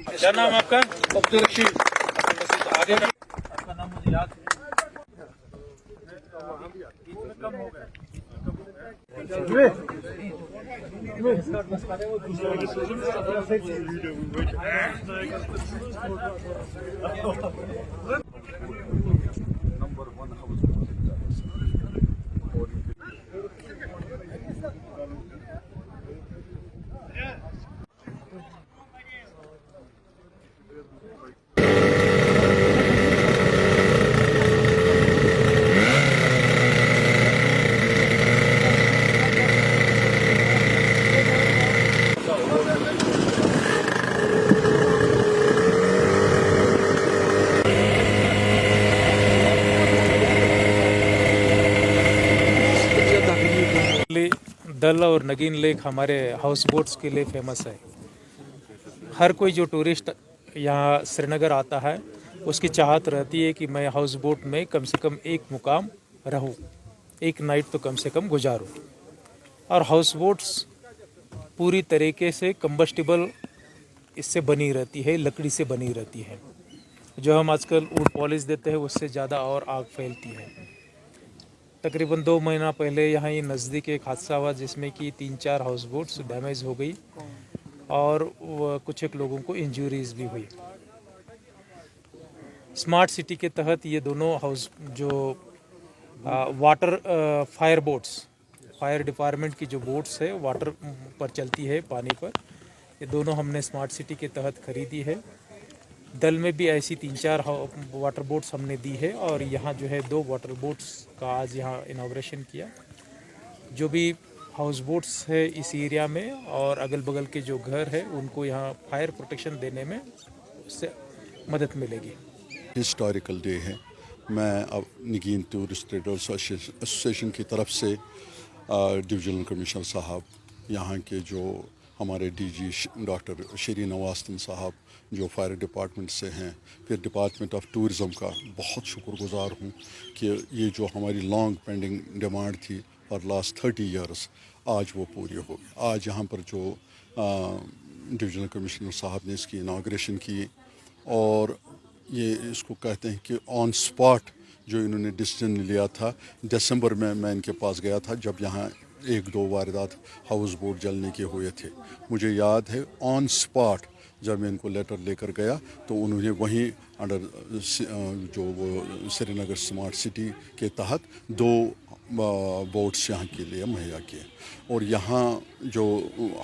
क्या नाम आपका? अब्दुल रशीद। आगे आपका नाम मुझे याद कम हो गया। दल और नगीन लेक हमारे हाउस बोट्स के लिए फेमस है। हर कोई जो टूरिस्ट यहाँ श्रीनगर आता है उसकी चाहत रहती है कि मैं हाउस बोट में कम से कम एक मुकाम रहूँ, एक नाइट तो कम से कम गुजारूँ। और हाउस बोट्स पूरी तरीके से कंबस्टिबल इससे बनी रहती है, लकड़ी से बनी रहती है। जो हम आजकल वुड पॉलिश देते हैं उससे ज़्यादा और आग फैलती है। तकरीबन 2 महीना पहले यहाँ ही नज़दीक एक हादसा हुआ जिसमें कि 3-4 हाउस बोट्स डैमेज हो गई और कुछ एक लोगों को इंजरीज भी हुई। स्मार्ट सिटी के तहत ये दोनों हाउस जो water fire boats, fire department की जो बोट्स है वाटर पर चलती है, पानी पर, ये दोनों हमने स्मार्ट सिटी के तहत खरीदी है। दल में भी ऐसी 3-4 वाटर बोट्स हमने दी है और यहाँ जो है 2 वाटर बोट्स का आज यहाँ इनॉग्रेशन किया। जो भी हाउस बोट्स है इस एरिया में और अगल बगल के जो घर है उनको यहाँ फायर प्रोटेक्शन देने में उससे मदद मिलेगी। हिस्टोरिकल डे है। मैं अब नगीन टूरिस्ट ट्रेडर्स एसोसिएशन की तरफ से डिविजनल कमिश्नर साहब, यहाँ के जो हमारे डीजी डॉक्टर श्री नवास्तन साहब जो फायर डिपार्टमेंट से हैं, फिर डिपार्टमेंट ऑफ टूरिज़म का बहुत शुक्रगुजार हूँ कि ये जो हमारी लॉन्ग पेंडिंग डिमांड थी फॉर लास्ट 30 ईयर्स आज वो पूरी हो गई। आज यहाँ पर जो डिविजनल कमिश्नर साहब ने इसकी इनाग्रेशन की और ये इसको कहते हैं कि ऑन स्पॉट जो इन्होंने डिसीजन लिया था। दिसंबर में मैं इनके पास गया था जब यहाँ 1-2 वारदात हाउस बोट जलने के हुए थे। मुझे याद है ऑन स्पॉट जब मैं इनको लेटर लेकर गया तो उन्होंने वहीं अंडर जो वो श्रीनगर स्मार्ट सिटी के तहत 2 बोट्स यहाँ के लिए मुहैया किए। और यहाँ जो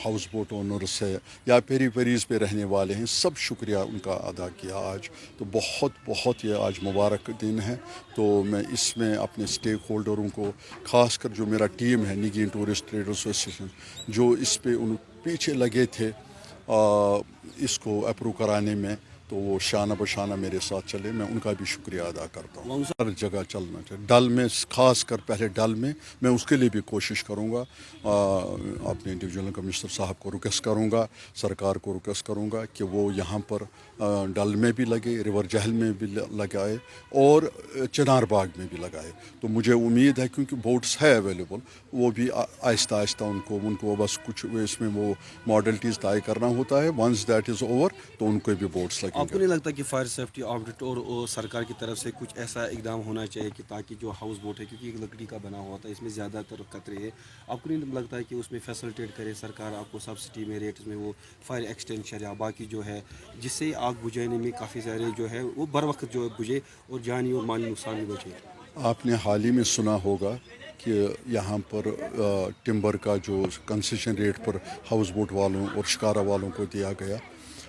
हाउस बोट ओनर्स है या पेरीज पे रहने वाले हैं, सब शुक्रिया उनका अदा किया आज। तो बहुत ये आज मुबारक दिन है। तो मैं इसमें अपने स्टेक होल्डरों को, खासकर जो मेरा टीम है नगीन टूरिस्ट ट्रेड एसोसिएशन, जो इस पे उन पीछे लगे थे इसको अप्रूव कराने में, तो वो शाना बशाना मेरे साथ चले, मैं उनका भी शुक्रिया अदा करता हूँ। हर जगह चलना चाहिए, डल में खास कर, पहले डल में मैं उसके लिए भी कोशिश करूँगा। अपने डिविजनल कमिश्नर साहब को रिक्वेस्ट करूँगा, सरकार को रिक्वेस्ट करूँगा कि वो यहाँ पर डल में भी लगे, रिवर जहल में भी लगाए और चिनार बाग में भी लगाए। तो मुझे उम्मीद है क्योंकि बोट्स है अवेलेबल, वो भी आहिस्ता आहिस्ता उनको बस कुछ इसमें वो मॉडलिटीज़ तय करना होता है। वंस दैट इज़ ओवर तो उनको भी बोट्स लगे। आपको नहीं लगता कि फायर सेफ्टी ऑडिट और सरकार की तरफ से कुछ ऐसा इकदाम होना चाहिए कि ताकि जो हाउस बोट है, क्योंकि लकड़ी का बना हुआ था, इसमें ज़्यादातर खतरे हैं, आपको नहीं लगता है कि उसमें फैसिलिटेट करे सरकार, आपको सब्सिडी में रेट में वो फायर एक्सटेंशन या बाकी जो है जिससे आग बुझाने में काफ़ी सारे जो है वो बर वक्त जो बुझे और जानी और माली नुकसान भी बचे। आपने हाल ही में सुना होगा कि यहाँ पर टिम्बर का जो कंसेशन रेट पर हाउस बोट वालों और शिकारा वालों को दिया गया,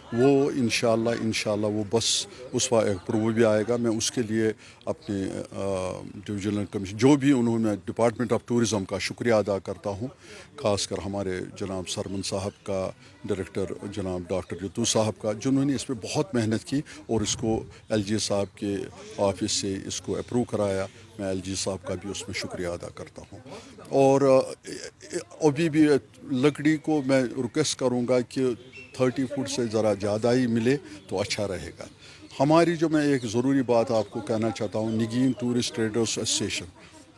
वो इंशाल्लाह वो बस उस पर अप्रूवल भी आएगा। मैं उसके लिए अपने डिविजनल कमिश्नर जो भी उन्होंने डिपार्टमेंट ऑफ टूरिज़म का शुक्रिया अदा करता हूँ, खासकर हमारे जनाब सरमन साहब का, डायरेक्टर जनाब डॉक्टर यतू साहब का, जिन्होंने इस पर बहुत मेहनत की और इसको LG साहब के ऑफिस से इसको अप्रूव कराया। मैं LG साहब का भी उसमें शुक्रिया अदा करता हूँ। और अभी भी लकड़ी को मैं रिक्वेस्ट करूँगा कि 30 फुट से ज़रा ज़्यादा ही मिले तो अच्छा रहेगा। हमारी जो, मैं एक ज़रूरी बात आपको कहना चाहता हूँ, नगीन टूरिस्ट ट्रेडर्स एसोसिएशन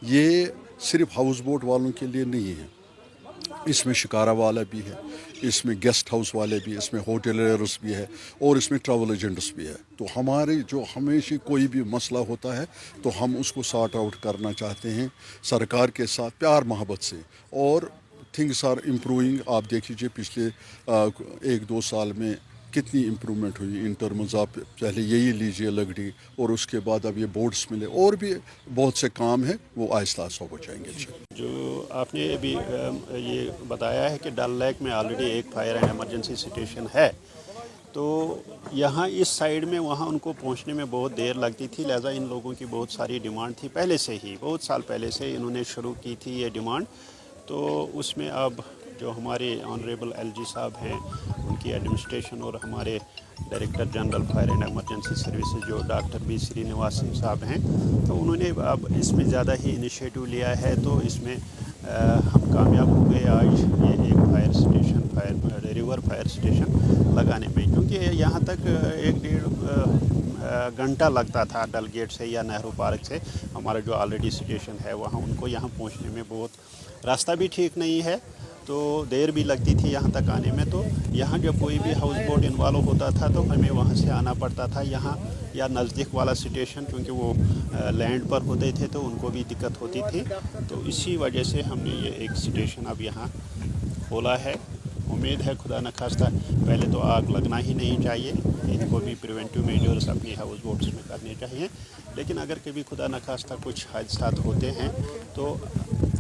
ये सिर्फ हाउस बोट वालों के लिए नहीं है, اس میں شکارہ والا بھی ہے، اس میں گیسٹ ہاؤس والے بھی، اس میں ہوٹلرز بھی ہے، اور اس میں ٹریول ایجنٹس بھی ہے. تو ہمارے جو ہمیشہ کوئی بھی مسئلہ ہوتا ہے تو ہم اس کو سارٹ آؤٹ کرنا چاہتے ہیں سرکار کے ساتھ پیار محبت سے. اور تھنگس آر امپروونگ. آپ دیکھ لیجیے پچھلے 1-2 سال میں کتنی امپرومنٹ ہوئی ان ٹرمز آف. پہلے یہی لیجیے لکڑی، اور اس کے بعد اب یہ بورڈس ملے، اور بھی بہت سے کام ہیں وہ آہستہ آہستہ ہو جائیں گے. جو آپ نے ابھی یہ بتایا ہے کہ ڈل لیک میں آلریڈی ایک فائر اینڈ ایمرجنسی سٹیشن ہے، تو یہاں اس سائیڈ میں وہاں ان کو پہنچنے میں بہت دیر لگتی تھی، لہٰذا ان لوگوں کی بہت ساری ڈیمانڈ تھی پہلے سے ہی، بہت سال پہلے سے انہوں نے شروع کی تھی یہ ڈیمانڈ. تو اس میں اب جو ہمارے آنریبل ایل جی صاحب ہیں، ان کی ایڈمنسٹریشن، اور ہمارے director general fire and emergency services جو ڈاکٹر بی سرینواسن صاحب ہیں، تو انہوں نے اب اس میں زیادہ ہی انیشیٹو لیا ہے. تو اس میں ہم کامیاب ہو گئے آج یہ ایک fire station, river fire station لگانے میں، کیونکہ یہاں تک 1-1.5 گھنٹہ لگتا تھا ڈل گیٹ سے یا نہرو پارک سے. ہمارا جو آلریڈی اسٹیشن ہے وہاں ان کو یہاں پہنچنے میں بہت راستہ بھی ٹھیک نہیں ہے، تو دیر بھی لگتی تھی یہاں تک آنے میں. تو یہاں جب کوئی بھی ہاؤس بوٹ انوالو ہوتا تھا تو ہمیں وہاں سے آنا پڑتا تھا یہاں، یا نزدیک والا اسٹیشن، کیونکہ وہ لینڈ پر ہوتے تھے تو ان کو بھی دقت ہوتی تھی. تو اسی وجہ سے ہم نے یہ ایک اسٹیشن اب یہاں کھولا ہے. امید ہے خدا نخواستہ پہلے تو آگ لگنا ہی نہیں چاہیے، ان کو بھی پریونٹیو میجرز اپنی ہاؤس بوٹس میں کرنے چاہیے. لیکن اگر کبھی خدا نخواستہ کچھ حادثات ہوتے ہیں تو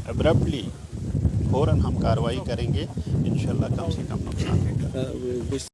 ابرپٹلی فوراً ہم کارروائی کریں گے، انشاءاللہ کم سے کم نقصان ہوگا.